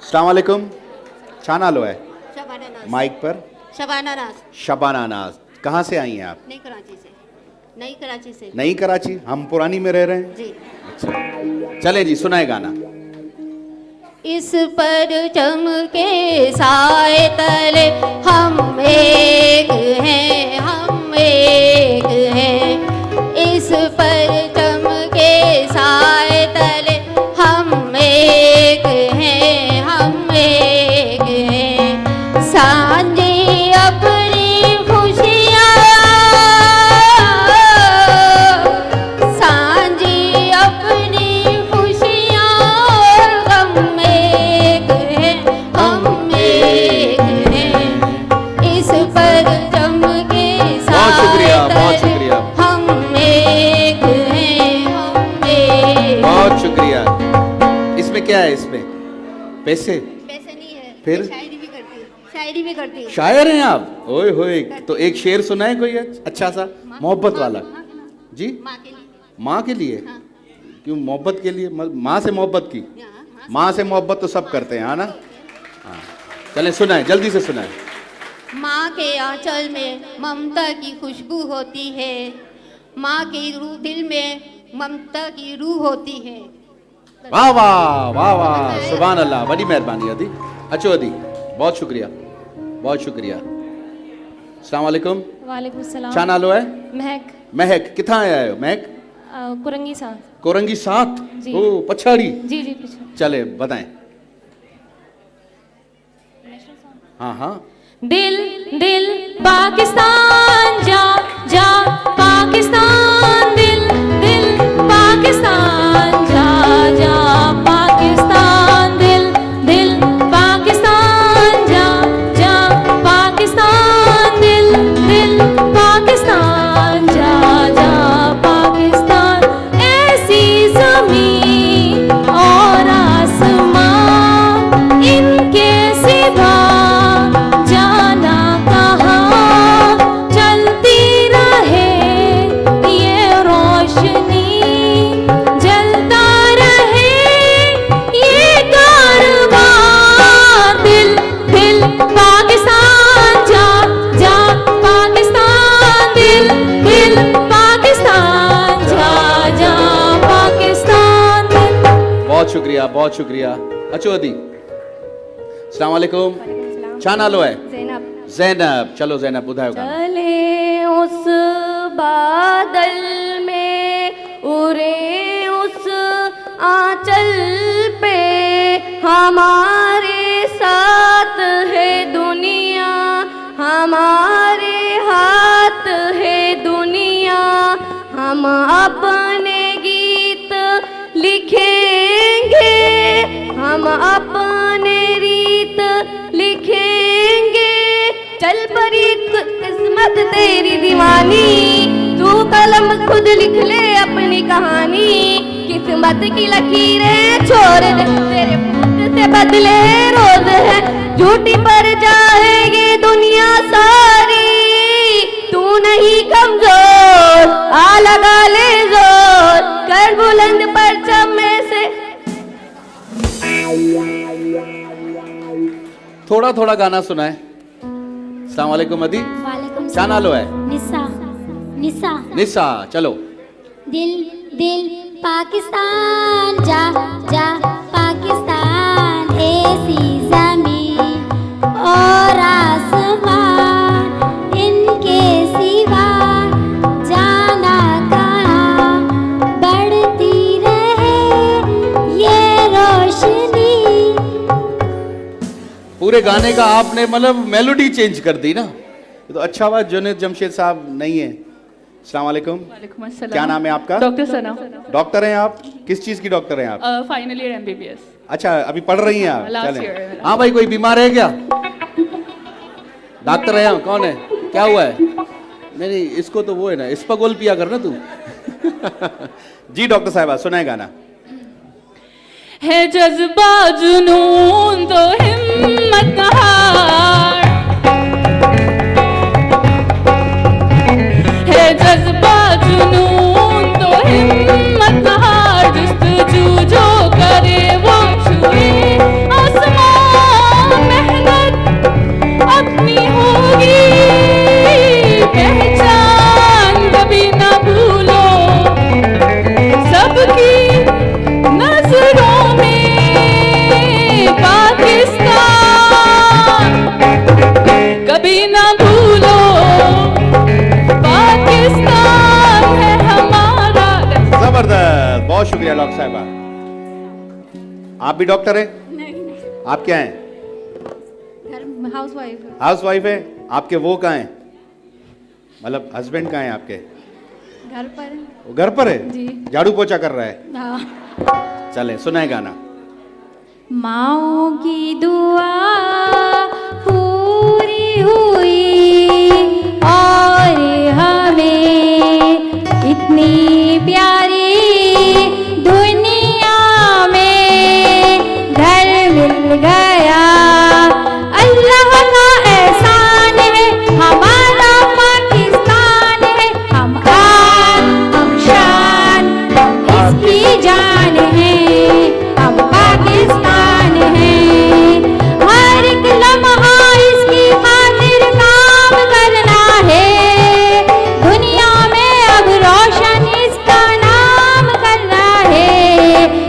अस्सलाम वालेकुम। क्या नालो है? शबाना नाज। माइक पर। शबाना नाज। शबाना नाज। कहाँ से आई हैं आप? नई कराची से। नई कराची से। नई कराची। हम पुरानी में रह रहे हैं जी। अच्छा चले जी, सुनाए गाना। इस पर चमके साए तले हम एक हैं, हम एक हैं। इस पर चमके साए तले हम एक हैं, हम एक हैं। सांझे अपनी खुशियाँ, सांझे अपनी खुशियाँ और गम एक हैं, हम एक हैं। इस पर चमके बहुत शुक्रिया, बहुत साए शुक्रिया। तले हम एक हैं, हम एक। बहुत शुक्रिया। इसमें क्या है? इसमें पैसे? पैसे नहीं है। फिर? मैं शायरी भी करती हूँ, शायरी भी करती हूँ। शायर हैं आप? ओए होए, तो एक शेर सुनाए कोई अच्छा सा, मोहब्बत वाला। जी, माँ के लिए। माँ के लिए? हाँ। क्यों मोहब्बत के लिए? माँ से मोहब्बत की? हाँ, माँ से मोहब्बत तो सब करते हैं, हाँ ना? हाँ, चलें सुनाए, जल्दी से सुनाए। माँ के आंचल में ममता की खुशबू होती है, माँ के रूह दिल में ममता की रूह होती है। वाह वाह वाह वाह, सुभान अल्लाह, बड़ी मेहरबानी अदी। अच्छो अदी, बहुत शुक्रिया, बहुत शुक्रिया। अस्सलाम वालेकुम। वालेकुम सलाम। क्या नालो है? महक। महक। कितना आया है महक? कुरंगी साथ। कोरंगी 7। जी। ओ पछाड़ी। जी जी पीछे। चले बताएं। हाँ हाँ। दिल दिल पाकिस्तान जा जा पाकिस्तान, दिल दिल पाकिस्तान जा जा पाकिस्तान, दिल दिल पाकिस्तान जा जा पाकिस्तान, दिल दिल पाकिस्तान जा जा पाकिस्तान। ऐसी ज़मीं और आसमां इनके सिवा जाना कहाँ, चलती रहे ये रोशनी, जलता रहे ये कारवां। दिल दिल पाकिस्तान जा जा पाकिस्तान, दिल दिल पाकिस्तान जा जा पाकिस्तान। बहुत शुक्रिया, बहुत शुक्रिया। अच्छो अदी। अस्सलाम वालेकुम। क्या नालो है? ज़ैनब। जैनब। चलो जैनब बुधायो गाना। चले उस बादल में, उड़े उस आंचल पे, हमारे साथ है दुनिया, हमारे हाथ है दुनिया। हम अपने गीत लिखेंगे, हम अपने रीत लिखेंगे। चल परी किस्मत तेरी दीवानी, तू कलम खुद लिख ले अपनी कहानी। किस्मत की लकीरें छोड़ दे, तेरे पुत्र से बदले रोज है, झूठी पर जाएगी दुनिया सारी। तू नहीं कमजोर, आ लगा ले जोर, कर बुलंद परचम में से। थोड़ा थोड़ा गाना सुनाए। अस्सलाम वालेकुम अदी। वालेकुम क्या नालो है? निसा। निसा। निसा। चलो। दिल दिल पाकिस्तान जा जा पाकिस्तान, ऐसी ज़मीं और आसमान इनके सिवा जाना कहाँ, बढ़ती रहे ये रोशनी। पूरे गाने का आपने मतलब मेलोडी चेंज कर दी ना, ये तो अच्छा हुआ। जुनैद जमशेद साहब नहीं है। अस्सलाम वालेकुम। वालेकुम अस्सलाम। क्या नाम है आपका? डॉक्टर सना। डॉक्टर हैं आप? किस चीज की डॉक्टर हैं आप? Final year MBBS। अच्छा, अभी पढ़ रही हैं आप? Last चलें। year। हाँ भाई, कोई बीमार है क्या? डॉक्टर है? कौन है? क्या हुआ है? नहीं नहीं, इसको तो वो है ना, इस्पागोल पिया करना तू। जी डॉक्टर साहिबा, सुनाए गाना। है जज्बा जुनून तो हिम्मत का हार, है जज्बा जुनून तो हिम्मत का हार, जुस्तजू जो करे वो छुए आसमान। शुक्रिया डॉक्टर साहिबा। आप भी डॉक्टर हैं? नहीं आप क्या हैं? घर हाउस वाइफ है। हाउस वाइफ है। आपके वो कहाँ हैं, मतलब हस्बैंड कहाँ हैं आपके? घर पर है। वो घर पर है जी। झाड़ू पोछा कर रहा है। हाँ। चले सुनाए गाना। माओ की दुआ पूरी हुई और हमें इतनी प्यारी दुनिया में घर मिल गया। अल्लाह का एहसान है, हमारा पाकिस्तान है। हम आन हम शान हम इसकी जान है। हम पाकिस्तान है। हर एक लम्हा इसकी खातिर काम करना है। दुनिया में अब रोशन इसका नाम करना है।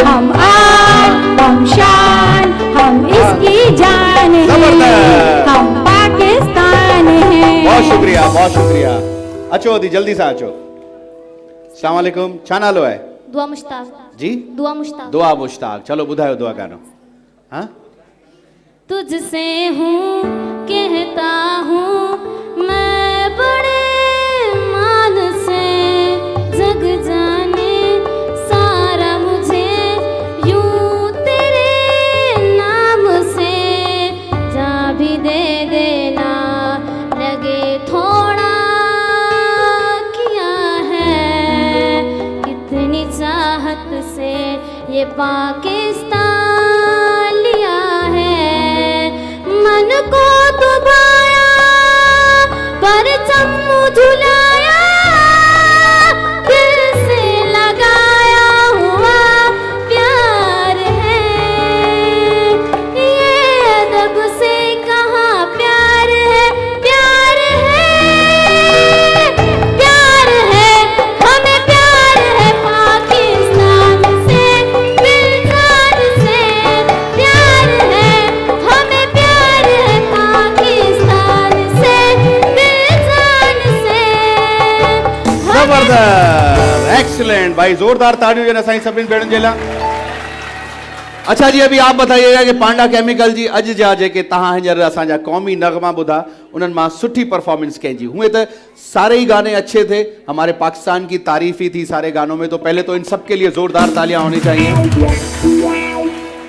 हम आन हम शान हम इसकी जान है। जबरदस्त। हम पाकिस्तान है। बहुत शुक्रिया बहुत शुक्रिया। अचो दी जल्दी से अचो। अस्सलाम वालेकुम। छा नालो है? दुआ मुश्ताक। जी दुआ मुश्ताक। दुआ मुश्ताक। चलो बुधायो दुआ गानो। हाँ तुझसे हूँ कहता हूँ मैं बड़े मान से, जग जाने सारा मुझे यूं तेरे नाम से। जा भी दे देना लगे थोड़ा किया है, कितनी चाहत से ये पाकिस्तान लिया है। मन को दुबाया परचम झुलाया, दिल से लगाया हुआ प्यार है। ये अदब से कहाँ प्यार है, प्यार है, प्यार है। हमें प्यार है पाकिस्तान से, दिलदार से प्यार है। हमें प्यार है पाकिस्तान से, दिलदार से। जबरदस्त एक्सीलेंट भाई, जोरदार ताड़ियों जन असाई सभिनी भेणन जे लाइ। अच्छा जी, अभी आप बताइएगा कि पांडा केमिकल जी अज जा जेके तहां हींअर असांजा क़ौमी नगमा ॿुधा उन्हनि मां सुठी परफॉर्मेंस कंहिंजी? हुए तो सारे ही गाने अच्छे थे, हमारे पाकिस्तान की तारीफ ही थी सारे गानों में, तो पहले तो इन सब के लिए जोरदार तालियां होनी चाहिए।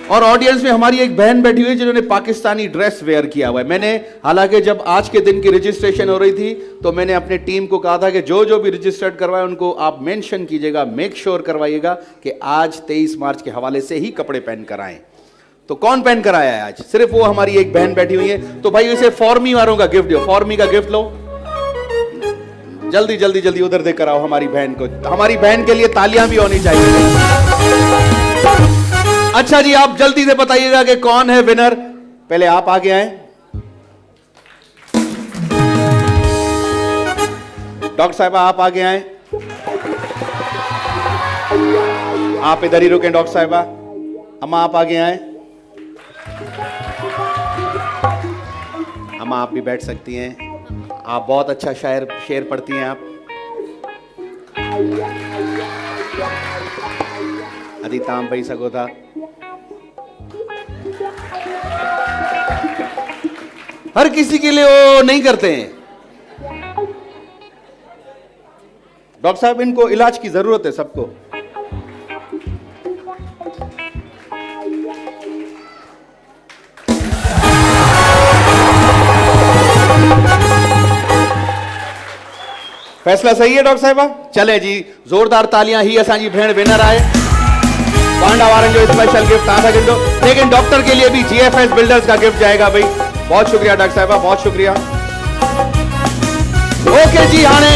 और ऑडियंस में हमारी एक बहन बैठी हुई है जिन्होंने पाकिस्तानी ड्रेस वेयर किया हुआ है। मैंने हालांकि जब आज के दिन की रजिस्ट्रेशन हो रही थी तो मैंने अपने टीम को कहा था कि जो जो भी रजिस्टर्ड करवाए उनको आप मेंशन कीजिएगा, मेक श्योर करवाइएगा कि आज 23 मार्च के हवाले से ही कपड़े पहन कर आए। तो कौन पहन कर आया है आज? सिर्फ वो हमारी एक बहन बैठी हुई है। तो भाई इसे फॉर्मी वालों का गिफ्ट दो, फॉर्मी का गिफ्ट लो जल्दी जल्दी जल्दी, उधर देकर आओ हमारी बहन को। हमारी बहन के लिए तालियां भी होनी चाहिए। अच्छा जी, आप जल्दी से बताइएगा कि कौन है विनर। पहले आप आगे आए। डॉक्टर साहब आप आगे आए। आप इधर ही रुकें डॉक्टर साहिबा। अम्मा आप आगे आए। अम्मा आप भी बैठ सकती हैं, आप बहुत अच्छा शेर पढ़ती हैं आप। अदी ताम पई सको था। हर किसी के लिए वो नहीं करते हैं डॉक्टर साहब, इनको इलाज की जरूरत है सबको। फैसला सही है डॉक्टर साहिबा? चले जी, जोरदार तालियां ही असांजी भेण विनर आए। पांडा वारन जो स्पेशल गिफ्ट तव्हां सां ॾींदो, लेकिन डॉक्टर के लिए भी GFS बिल्डर्स का गिफ्ट जाएगा भाई। बहुत शुक्रिया डॉक्टर साहिबा, बहुत शुक्रिया। ओके जी, हाणे